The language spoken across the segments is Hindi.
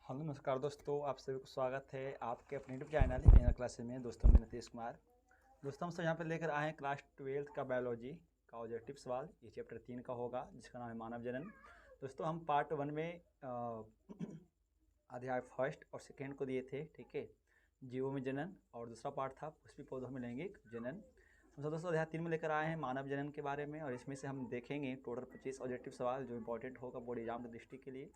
हेलो नमस्कार दोस्तों, आप सभी को स्वागत है आपके अपने यूट्यूब चैनल इंजीनियर क्लासेस में। दोस्तों मैं नीतीश कुमार। दोस्तों हम सब यहाँ पर लेकर आए हैं क्लास 12th का बायोलॉजी का ऑब्जेक्टिव सवाल। ये चैप्टर 3 का होगा जिसका नाम है मानव जनन। दोस्तों हम पार्ट 1 में अध्याय फर्स्ट और सेकेंड को दिए थे, ठीक है, जीवों में जनन, और दूसरा पार्ट था पुष्पी पौधों में लैंगिक जनन। हम सब दोस्तों अध्याय 3 में लेकर आए हैं मानव जनन के बारे में, और इसमें से हम देखेंगे टोटल 25 ऑब्जेक्टिव सवाल जो इंपॉर्टेंट होगा बोर्ड एग्जाम की दृष्टि के लिए।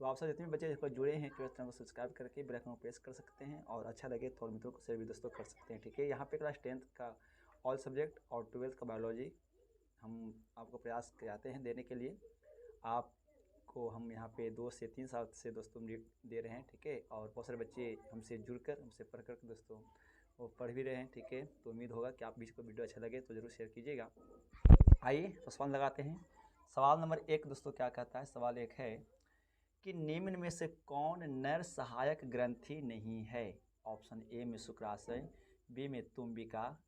तो आप सब जितने बच्चे इस पर जुड़े हैं तो चैनल को सब्सक्राइब करके बेल आइकन को प्रेस कर सकते हैं, और अच्छा लगे तो और मित्रों को शेयर भी दोस्तों कर सकते हैं, ठीक है। यहाँ पे क्लास 10th का ऑल सब्जेक्ट और 12th का बायोलॉजी हम आपको प्रयास कराते हैं देने के लिए। आपको हम यहाँ पे 2 से 3 साल से दोस्तों दे रहे हैं, ठीक है, और बहुत सारे बच्चे हमसे जुड़कर हमसे पढ़ कर दोस्तों वो पढ़ भी रहे हैं, ठीक है। तो उम्मीद होगा कि आप बीच को वीडियो अच्छा लगे तो ज़रूर शेयर कीजिएगा। आइए तो सवाल लगाते हैं। सवाल नंबर 1 दोस्तों क्या कहता है। सवाल 1 है कि निम्न में से कौन नर सहायक ग्रंथि नहीं है। ऑप्शन ए में शुक्राशय, बी में तुम्बिका,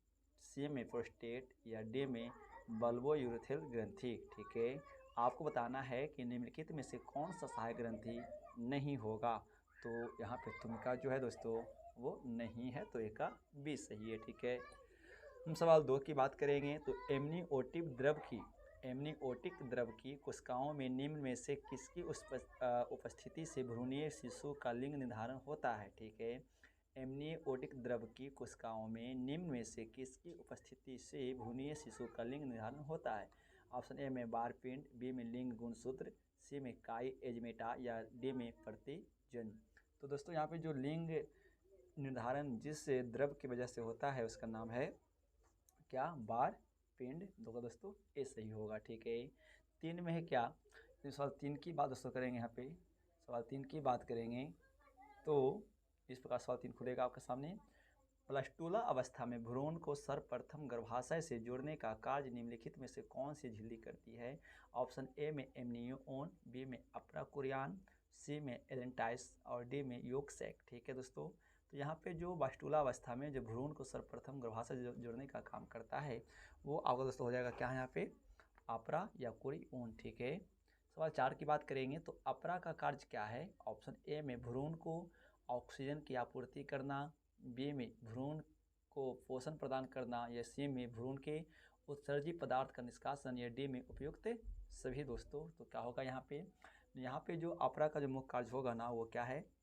सी में प्रोस्टेट, या डी में बल्बोयूरेथ्रल ग्रंथि, ठीक है। आपको बताना है कि निम्नलिखित में से कौन सा सहायक ग्रंथि नहीं होगा। तो यहाँ पे तुम्बिका जो है दोस्तों वो नहीं है, तो एक का बी सही है, ठीक है। हम सवाल 2 की बात करेंगे। तो एमनियोटिक द्रव की कोशिकाओं में निम्न में से किसकी उपस्थिति से भ्रूणीय शिशु का लिंग निर्धारण होता है, ठीक है। एमनियोटिक द्रव की कोशिकाओं में निम्न में से किसकी उपस्थिति से भ्रूणीय शिशु का लिंग निर्धारण होता है। ऑप्शन ए में बारपिंड, बी में लिंग गुणसूत्र, सी में काई एजमेटा, या डी में प्रतिजन। तो दोस्तों यहाँ पे जो लिंग निर्धारण जिस द्रव की वजह से होता है उसका नाम है क्या, बार पिंड। होगा दोस्तों ए सही होगा, ठीक है। 3 में है क्या, तो सवाल 3 की बात दोस्तों करेंगे। यहाँ पे सवाल 3 की बात करेंगे तो इस प्रकार सवाल 3 खुलेगा आपके सामने। प्लास्टूला अवस्था में भ्रूण को सर्वप्रथम गर्भाशय से जोड़ने का कार्य निम्नलिखित में से कौन सी झिल्ली करती है। ऑप्शन ए में एमनियोन, बी में अप्राकुरियान, सी में एलेंटाइस, और डी में योगसैक, ठीक है दोस्तों। तो यहाँ पे जो वास्तुला अवस्था में जो भ्रूण को सर्वप्रथम गर्भाशय से जोड़ने का काम करता है वो आपका दोस्तों हो जाएगा क्या है यहाँ पे, अपरा या कुरियन, ठीक है। सवाल 4 की बात करेंगे। तो अपरा का कार्य क्या है। ऑप्शन ए में भ्रूण को ऑक्सीजन की आपूर्ति करना, बी में भ्रूण को पोषण प्रदान करना, या सी में भ्रूण के उत्सर्जी पदार्थ का निष्कासन, या डी में उपयुक्त सभी दोस्तों। तो क्या होगा यहाँ पे जो अपरा का जो मुख्य कार्य होगा ना वो क्या है,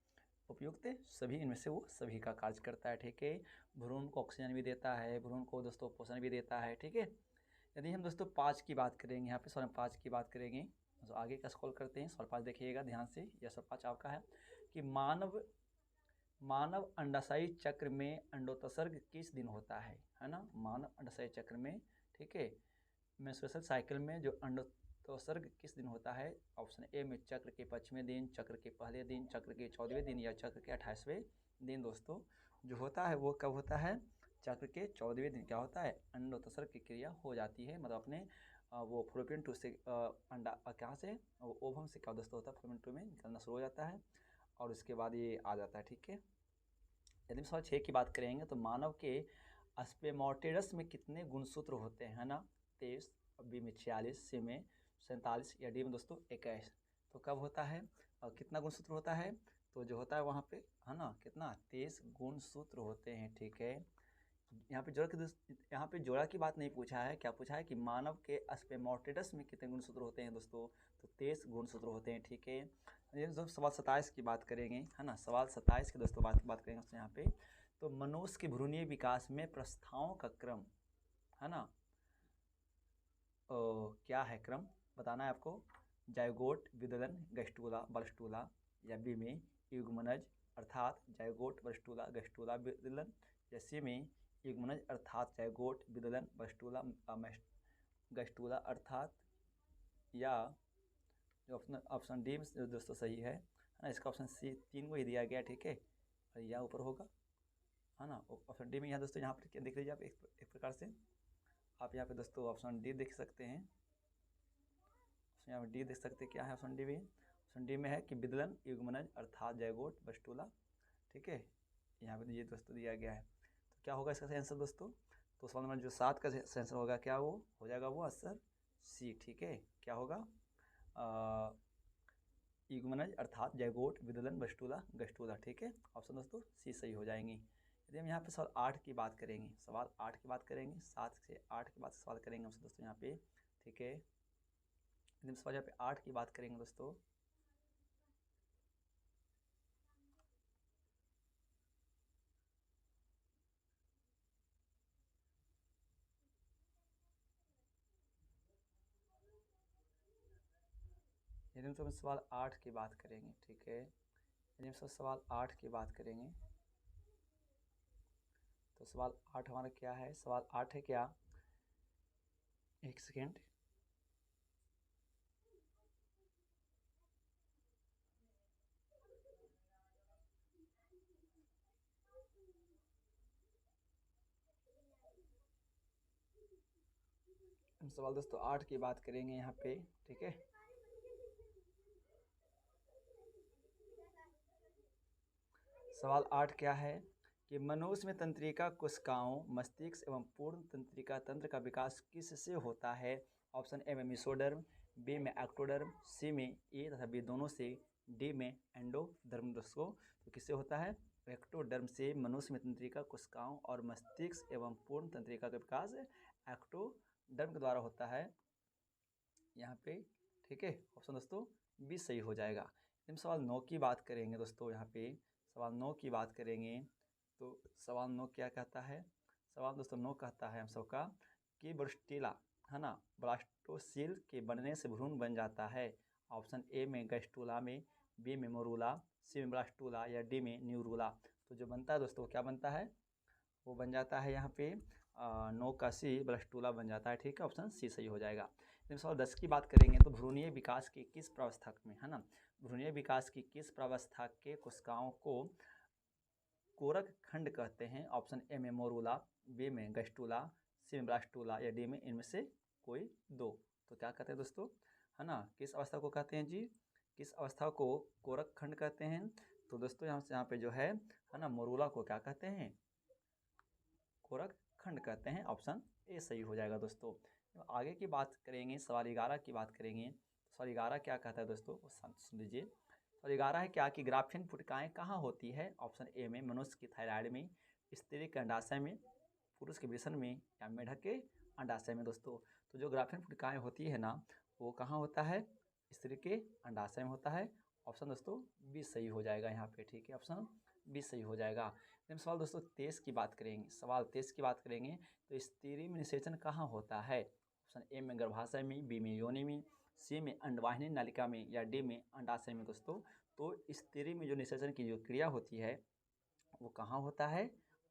उपयुक्त सभी। इनमें से वो सभी का कार्य करता है, ठीक है। भ्रूण को ऑक्सीजन भी देता है, भ्रूण को दोस्तों पोषण भी देता है, ठीक है। यदि हम दोस्तों 5 की बात करेंगे, यहाँ पे सवाल 5 की बात करेंगे तो आगे का स्क्रॉल करते हैं। सवाल 5 देखिएगा ध्यान से। यह सवाल 5 आपका है कि मानव अंडाशयी चक्र में अंडोत्सर्ग किस दिन होता है ना। मानव अंडाशयी चक्र में, ठीक है, मेंस्ट्रुअल साइकिल में जो अंडोत्सर्ग किस दिन होता है। ऑप्शन ए में चक्र के 5वें दिन, चक्र के पहले दिन, चक्र के 14वें दिन, या चक्र के 28वें दिन। दोस्तों जो होता है वो कब होता है, चक्र के 14वें दिन क्या होता है, अंडोत्सर्ग की क्रिया हो जाती है। मतलब अपने वो फ्लोपियन ट्यूब से अंडा कहाँ से, ओवम से क्या दोस्तों होता है, फ्लोपियन ट्यूब में निकलना शुरू हो जाता है, और उसके बाद ये आ जाता है, ठीक है। यदि सवाल 6 की बात करेंगे तो मानव के स्पेमोटेरस में कितने गुणसूत्र होते हैं, है ना। 23, बी में 46, सी में 47, या डी में दोस्तों 21। तो कब होता है और कितना गुणसूत्र होता है, तो जो होता है वहाँ पे है ना कितना 23 गुणसूत्र होते हैं, ठीक है। यहाँ पे जोड़ा की बात नहीं पूछा है, क्या पूछा है कि मानव के स्पेमोटेरस में कितने गुणसूत्र होते हैं दोस्तों, तो 23 गुणसूत्र होते हैं, ठीक है। ये जो सवाल 27 की बात करेंगे, है ना, सवाल 27 की दोस्तों बात करेंगे उससे यहाँ पे। तो मनुष्य के भ्रूणीय विकास में प्रस्थाओं का क्रम, है ना, क्या है क्रम बताना है आपको। जाइगोट, विदलन, गैस्ट्रूला, बलस्टूला, या बी में युग्मनज अर्थात जाइगोट, बलस्टूला, गैस्ट्रूला, विदलन, या सी में युग्मनज अर्थात जाइगोट, विदलन, बलस्टूला, गैस्ट्रूला अर्थात, या जो ऑप्शन डी में दोस्तों सही है ना। इसका ऑप्शन सी 3 को ही दिया गया, ठीक है, और यह ऊपर होगा, है ना। ऑप्शन डी में यहाँ दोस्तों यहाँ पर क्या देख लीजिए आप, एक प्रकार से आप यहाँ पे दोस्तों ऑप्शन डी देख सकते हैं। यहाँ पे डी देख सकते हैं, क्या है ऑप्शन डी में। ऑप्शन डी में है कि विदलन, युग्मनज अर्थात जाइगोट, बलस्टूला, ठीक है। यहाँ पे ये दोस्तों दिया गया है। तो क्या होगा इसका आंसर दोस्तों, तो सवाल नंबर जो 7 का आंसर होगा क्या, वो हो जाएगा वो आंसर सी, ठीक है। क्या होगा, युग्मनज मेमनज अर्थात जैगोट, विदलन, बस्टूला, गस्टूला। ठीक है, ऑप्शन दोस्तों सी सही हो जाएंगी। यदि हम यहाँ पे सवाल 8 की बात करेंगे, सवाल 8 की बात करेंगे, 7 से 8 की बात सवाल करेंगे हम दोस्तों यहाँ पे। ठीक है, यदि हम सवाल यहाँ पे 8 की बात करेंगे दोस्तों, यदि हम सवाल 8 की बात करेंगे, ठीक है, यदि हम सवाल 8 की बात करेंगे तो सवाल 8 हमारा क्या है, सवाल 8 है क्या, एक सेकेंड, हम सवाल दोस्तों 8 की बात करेंगे यहाँ पे। ठीक है, सवाल 8 क्या है कि मनुष्य में तंत्रिका कोशिकाओं, मस्तिष्क एवं पूर्ण तंत्रिका तंत्र का विकास किससे होता है। ऑप्शन ए में मेसोडर्म, बी में एक्टोडर्म, सी में ए तथा बी दोनों से, डी में एंडोडर्म। दोस्तों तो किससे होता है, एक्टोडर्म से मनुष्य में तंत्रिका कोशिकाओं और मस्तिष्क एवं पूर्ण तंत्रिका का विकास एक्टोडर्म के द्वारा होता है यहाँ पे। ठीक है, ऑप्शन दोस्तों बी सही हो जाएगा। हम सवाल 9 की बात करेंगे दोस्तों, यहाँ पे सवाल 9 की बात करेंगे तो सवाल 9 क्या कहता है, सवाल दोस्तों 9 कहता है हम सबका कि ब्रुस्टिला है ना, ब्लास्टोसिल के बनने से भ्रूण बन जाता है। ऑप्शन ए में गैस्टूला में, बी में मोरूला, सी में ब्लास्टूला या डी में न्यूरूला। तो जो बनता है दोस्तों क्या बनता है, वो बन जाता है यहाँ पे 9 का सी ब्लास्टूला बन जाता है। ठीक है, ऑप्शन सी सही हो जाएगा। जब सवाल 10 की बात करेंगे तो भ्रूणीय विकास के किस प्रावस्था में है ना, भ्रूणीय विकास की किस प्रावस्था के कोशिकाओं को कोरक खंड कहते हैं। ऑप्शन ए में मोरूला, बी में गैस्टूला, सी में ब्लास्टूला या डी में इनमें से कोई दो। तो क्या कहते हैं दोस्तों है ना, किस अवस्था को कहते हैं जी, किस अवस्था को कोरक खंड कहते हैं। तो दोस्तों यहाँ पे जो है ना, मोरूला को क्या कहते हैं, कोरक खंड कहते हैं। ऑप्शन ए सही हो जाएगा दोस्तों। आगे की बात करेंगे, सवाल 11 की बात करेंगे। सवाल 11 क्या कहता है दोस्तों, सुन लीजिए। सवाल 11 है क्या कि ग्राफिन फुटकाएँ कहाँ होती है। ऑप्शन ए में मनुष्य की थायराइड में, स्त्री के अंडाशय में, पुरुष के वृषण में या मेढक के अंडाशय में। दोस्तों तो जो ग्राफिन फुटकाएँ होती है ना, वो कहाँ होता है, स्त्री के अंडाशय में होता है। ऑप्शन दोस्तों बी सही हो जाएगा यहाँ पे। ठीक है, ऑप्शन बी सही हो जाएगा। हम सवाल दोस्तों 23 की बात करेंगे, सवाल 23 की बात करेंगे तो स्त्री में निषेचन कहाँ होता है। ऑप्शन ए में गर्भाशय में, बी में योनि में, सी में अंडवाहिनी नलिका में या डी में अंडाशय में। दोस्तों तो स्त्री में जो निषेचन की जो क्रिया होती है वो कहाँ होता है,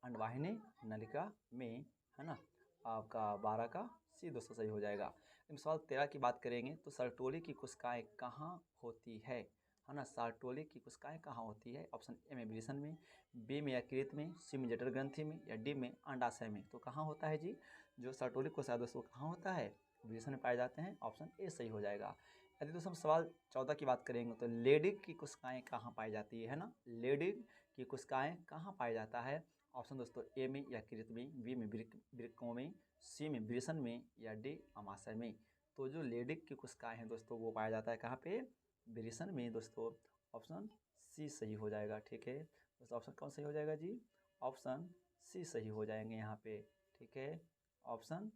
अंडवाहिनी नलिका में है ना। आपका 12 का सी दोस्तों सही हो जाएगा। हम सवाल 13 की बात करेंगे तो सर्टोली की कोशिकाएं कहाँ होती है ना, सर्टोली की कोशिकाएं कहाँ होती है। ऑप्शन ए में वृषण में, बी में यकृत में, सी में जठर ग्रंथि में या डी में अंडाशय में। तो कहाँ होता है जी, जो सर्टोली कोशिका दोस्तों कहाँ होता है, वृषण में पाए जाते हैं। ऑप्शन ए सही हो जाएगा। यदि दोस्तों हम सवाल 14 की बात करेंगे तो लेडिग की कोशिकाएं कहाँ पाई जाती है ना, लेडिग की कोशिकाएं कहाँ पाया जाता है। ऑप्शन दोस्तों ए में यकृत में, बी में वृक्कों में, सी में वृषण में या डी अमाशय में। तो जो लेडिग की कोशिकाएं हैं दोस्तों वो पाया जाता है कहाँ पे, वृषण में। दोस्तों ऑप्शन सी सही हो जाएगा। ठीक है दोस्तों, ऑप्शन कौन सही हो जाएगा जी, ऑप्शन सी सही हो जाएंगे यहाँ पे। ठीक है, ऑप्शन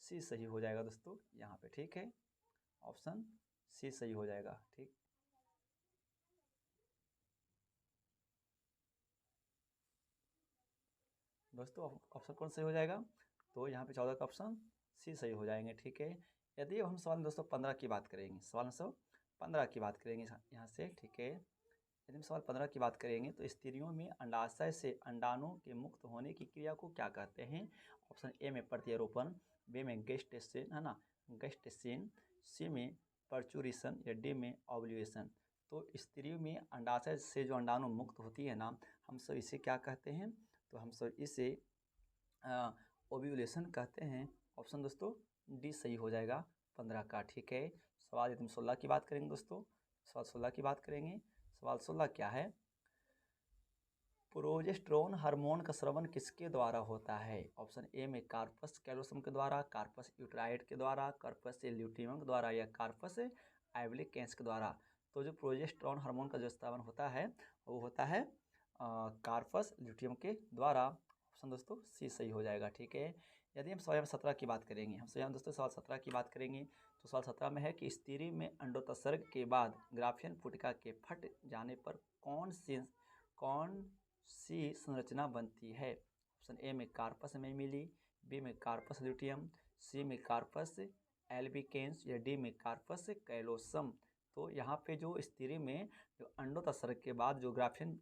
सी सही हो जाएगा दोस्तों यहाँ पे। ठीक है, ऑप्शन सी सही हो जाएगा। ठीक दोस्तों, ऑप्शन कौन सही हो जाएगा, तो यहाँ पे 14 का ऑप्शन सी सही हो जाएंगे। ठीक है, यदि हम सवाल दोस्तों 15 की बात करेंगे, सवाल 15 की बात करेंगे यहाँ से। ठीक है, यदि हम सवाल 15 की बात करेंगे तो स्त्रियों में अंडाशय से अंडाणु के मुक्त होने की क्रिया को क्या कहते हैं। ऑप्शन ए में प्रत्यारोपण, बी में गेस्टेशन है ना, गेस्टेशन, सी में पर्चुरेशन या डी में ओव्यूलेशन। तो स्त्रियों में अंडाशय से जो अंडाणु मुक्त होती है ना, हम सब इसे क्या कहते हैं, तो हम सब इसे ओव्यूलेशन कहते हैं। ऑप्शन दोस्तों डी सही हो जाएगा 15 का। ठीक है, सवाल यदि हम 16 की बात करेंगे दोस्तों, सवाल 16 की बात करेंगे। सवाल 16 क्या है, प्रोजेस्टेरोन हार्मोन का स्रावन किसके द्वारा होता है। ऑप्शन ए में कार्पस कैलोसम के द्वारा, कार्पस यूटेराइड के द्वारा, कार्पस ल्यूटियम के द्वारा या कार्पस एब्लिकेंस के द्वारा। तो जो प्रोजेस्टेरॉन हार्मोन का जो स्रावन होता है वो होता है कार्पस ल्यूटियम के द्वारा। ऑप्शन दोस्तों सी सही हो जाएगा। ठीक है, यदि हम सवाल 17 की बात करेंगे, हम यहाँ दोस्तों सवाल 17 की बात करेंगे तो सवाल 17 में है कि स्त्री में अंडोत्सर्ग के बाद ग्राफियन पुटिका के फट जाने पर कौन सी संरचना बनती है। ऑप्शन ए में कार्पस मैमिली, बी में कार्पस ल्यूटियम, सी में कार्पस एल्बिकेंस या डी में कार्पस कैलोसम। तो यहाँ पे जो स्त्री में जो अंडोत्सर्ग के बाद जो ग्राफियन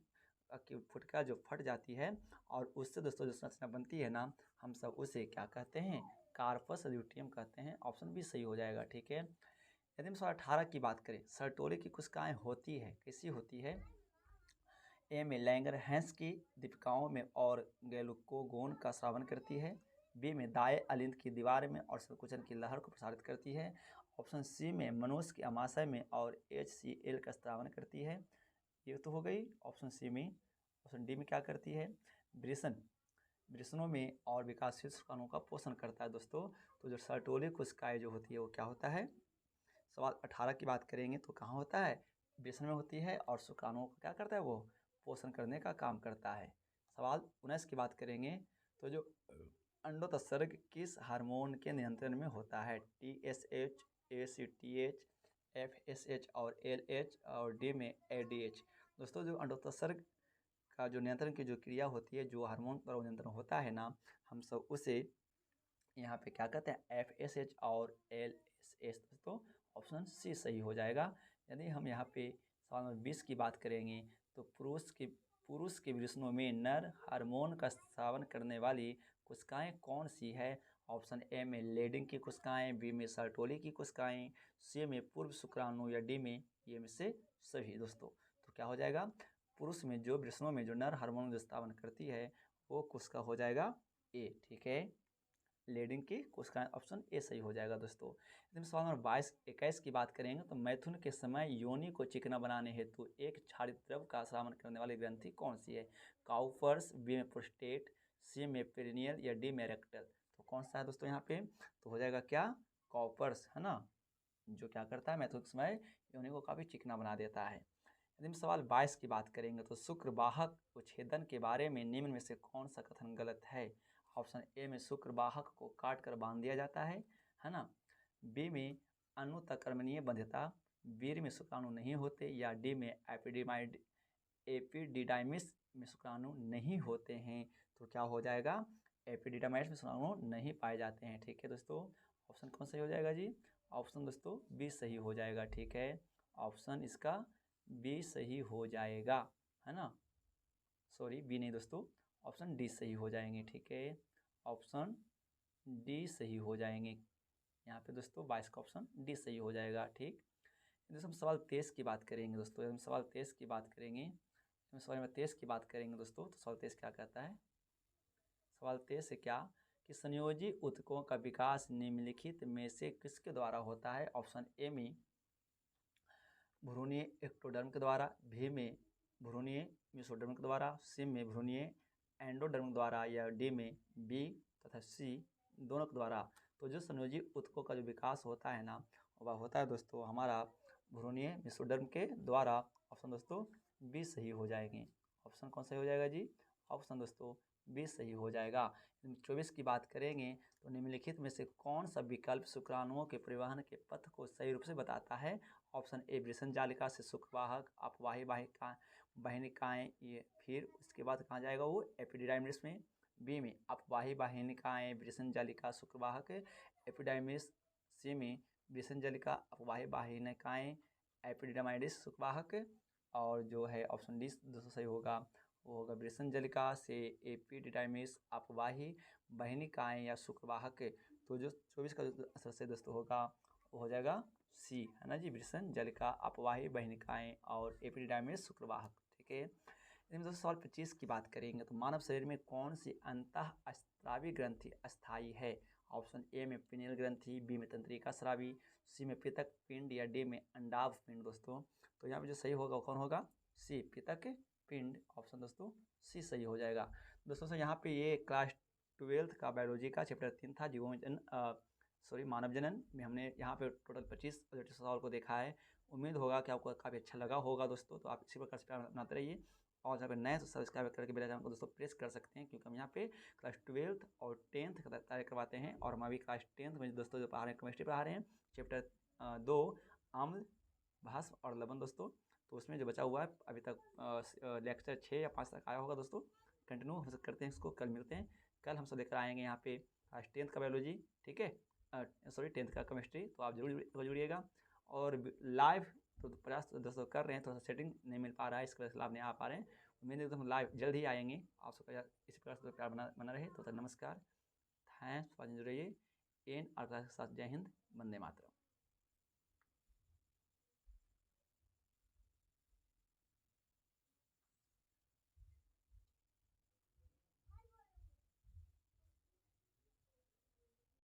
की फुटका जो फट जाती है और उससे दोस्तों जो संरचना बनती है ना, हम सब उसे क्या कहते हैं, कार्पस ल्यूटियम कहते हैं। ऑप्शन भी सही हो जाएगा। ठीक है, यदि हम 18 की बात करें, सर्टोरी की कोशिकाएं होती है, कैसी होती है। ए में लैंगरहैंस की दीपिकाओं में और ग्लूकागोन का स्रावन करती है, बी में दाएं अलिंद की दीवार में और संकुचन की लहर को प्रसारित करती है, ऑप्शन सी में मनुष्य के अमाशय में और HCl का स्रावन करती है। ये तो हो गई ऑप्शन सी में। ऑप्शन डी में क्या करती है, वृषणों में और विकासशील शुक्राणुओं का पोषण करता है दोस्तों। तो जो सर्टोरी कोशिकाएं जो होती है वो क्या होता है, सवाल 18 की बात करेंगे तो कहाँ होता है, वृषण में होती है और शुक्राणुओं को क्या करता है, वो पोषण करने का काम करता है। सवाल 19 की बात करेंगे तो जो अंडोत्सर्ग किस हार्मोन के नियंत्रण में होता है, TSH, ACTH, FSH और LH और डी में ADH। दोस्तों जो अंडोत्सर्ग का जो नियंत्रण की जो क्रिया होती है, जो हार्मोन पर नियंत्रण होता है ना, हम सब उसे यहाँ पे क्या कहते हैं, FSH और LSH। दोस्तों ऑप्शन सी सही हो जाएगा। यदि हम यहाँ पे सवाल नंबर 20 की बात करेंगे तो पुरुष के वृषणों में नर हार्मोन का स्रावन करने वाली कोशिकाएं कौन सी है। ऑप्शन ए में लेडिंग की कोशिकाएं, बी में सर्टोली की कोशिकाएं, सी में पूर्व शुक्राणु या डी में ये में से सभी। दोस्तों तो क्या हो जाएगा, पुरुष में जो वृषणों में जो नर हार्मोन जो स्रावन करती है वो कोशिका हो जाएगा ए। ठीक है, लेडिंग की कोशिकाएं, ऑप्शन ए सही हो जाएगा। दोस्तों यदि हम सवाल नंबर 21 की बात करेंगे तो मैथुन के समय योनि को चिकना बनाने हेतु एक क्षारित द्रव का स्रावन करने वाली ग्रंथि कौन सी है। काउपर्स, बी में प्रोस्टेट, सी में पेरिनियल या डी में रेक्टल। तो कौन सा है दोस्तों यहाँ पे, तो हो जाएगा क्या, काउपर्स है ना, जो क्या करता है मैथुन के समय योनि को काफ़ी चिकना बना देता है। यदि हम सवाल 22 की बात करेंगे तो शुक्रवाहक उच्छेदन के बारे में निम्न में से कौन सा कथन गलत है। ऑप्शन ए में शुक्रवाहक को काट कर बांध दिया जाता है ना, बी में अनुतकर्मणीय बंध्यता, बी में शुक्राणु नहीं होते, या डी में एपिडिडाइमिस में शुक्राणु नहीं होते हैं। तो क्या हो जाएगा, एपिडिडाइमिस में शुक्राणु नहीं पाए जाते हैं। ठीक है दोस्तों, ऑप्शन कौन सही हो जाएगा जी, ऑप्शन दोस्तों बी सही हो जाएगा। ठीक है, ऑप्शन इसका बी सही हो जाएगा, है ना, सॉरी बी नहीं दोस्तों, ऑप्शन डी सही हो जाएंगे। ठीक है, ऑप्शन डी सही हो जाएंगे यहाँ पे दोस्तों, 22 का ऑप्शन डी सही हो जाएगा। ठीक, दोस्तों हम सवाल 23 की बात करेंगे दोस्तों, हम सवाल 23 की बात करेंगे, हम सवाल नंबर 23 की बात करेंगे दोस्तों। तो सवाल 23 क्या कहता है, सवाल 23 है क्या कि संयोजी ऊतकों का विकास निम्नलिखित में से किसके द्वारा होता है। ऑप्शन ए में भ्रूणीय एक्टोडर्म के द्वारा, बी में भ्रूणीय मेसोडर्म के द्वारा, सी में भ्रूणीय एंडोडर्म द्वारा, या डी में बी तथा सी दोनों के द्वारा। तो जो संयोजी ऊतकों का जो विकास होता है ना, वह होता है दोस्तों हमारा भ्रूणीय मेसोडर्म के द्वारा। ऑप्शन दोस्तों बी सही हो जाएंगे। ऑप्शन कौन सही हो जाएगा जी, ऑप्शन दोस्तों बी सही हो जाएगा। 24 की बात करेंगे तो निम्नलिखित में से कौन सा विकल्प शुक्राणुओं के परिवहन के पथ को सही रूप से बताता है। ऑप्शन ए वृषण जालिका से शुक्रवाहक अपवाही वाहिनिकाएं, ये फिर उसके बाद कहाँ जाएगा वो एपिडिडाइमिस में, बी में अपवाही वाहिनिकाएं वृषण जालिका शुक्रवाहक एपिडाइमिस, सी में वृषण जालिका अपवाही वाहिनिकाएं एपिडिडाइमिस शुक्रवाहक, और जो है ऑप्शन डी दोस्तों सही होगा, वो होगा वृषण जालिका से एपिडिडाइमिस अपवाही वाहिनिकाएं या शुक्रवाहक। तो जो 24 का जो असर से दोस्तों होगा वो हो जाएगा सी, है ना जी, वृषण जालिका अपवाही वाहिनिकाएं और एपिडिडाइमिस शुक्रवाहक। ठीक है, यदि हम दोस्तों सवाल 25 की बात करेंगे तो मानव शरीर में कौन सी अंतःस्रावी ग्रंथि अस्थायी है। ऑप्शन ए में पिनियल ग्रंथि, बी में तंत्रिका स्रावी, सी में पितक पिंड, या डी में अंडाभ पिंड। दोस्तों तो यहाँ पे जो सही होगा कौन होगा, सी पितक पिंड। ऑप्शन दोस्तों सी सही हो जाएगा। दोस्तों से यहाँ पे ये क्लास 12th का बायोलॉजी का चैप्टर 3 था, जीवों मानव जनन में हमने यहाँ पे टोटल 25 सवाल को देखा है। उम्मीद होगा कि आपको काफ़ी अच्छा लगा होगा दोस्तों। तो आप इसी प्रकार से प्यार बनाते रहिए, और यहाँ पे नए तो सब्सक्राइब करके बेल आइकन को दोस्तों प्रेस कर सकते हैं, क्योंकि हम यहाँ पे क्लास 12th और 10th का तैयारी करवाते हैं। और हम अभी क्लास 10th में दोस्तों जो पढ़ा रहे हैं, केमिस्ट्री पढ़ा रहे हैं, चैप्टर 2 अम्ल, भस्म और लवण दोस्तों। तो उसमें जो बचा हुआ है अभी तक लेक्चर 6 या 5 तक आया होगा दोस्तों। कंटिन्यू हम सब करते हैं इसको, कल मिलते हैं। कल हम सब लेकर आएंगे यहाँ पे क्लास 10th का बायोलॉजी, ठीक है, सॉरी 10th का केमिस्ट्री। तो आप जरूर जुड़िएगा। और लाइव तो प्रयास दोस्तों कर रहे हैं, थोड़ा सा सेटिंग नहीं मिल पा रहा है, इस वजह से लाइव नहीं आ पा रहे हैं। उम्मीद है तो हम लाइव जल्द ही आएंगे। आप सबका इसी प्रकार से प्यार बना रहे। तो नमस्कार, थैंक्स फॉर वॉचिंग। इन और के साथ जय हिंद, वंदे मातरम।